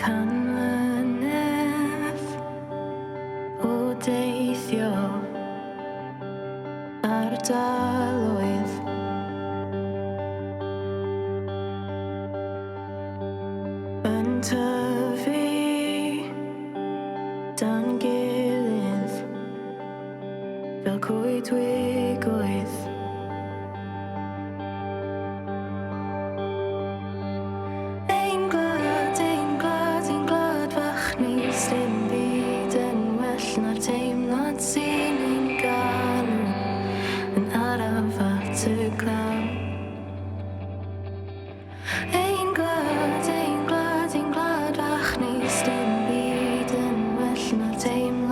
canmlynedd o deithio ardaloedd yn tyfu dan gilydd fel coedwigoedd. Ein gwlad, ein gwlad, ein gwlad fach ni, dim byd yn well na'r teimlad sy'n ein galw yn araf at y glaw. Ein gwlad, ein gwlad, ein gwlad fach ni, dim byd yn well na'r teimlad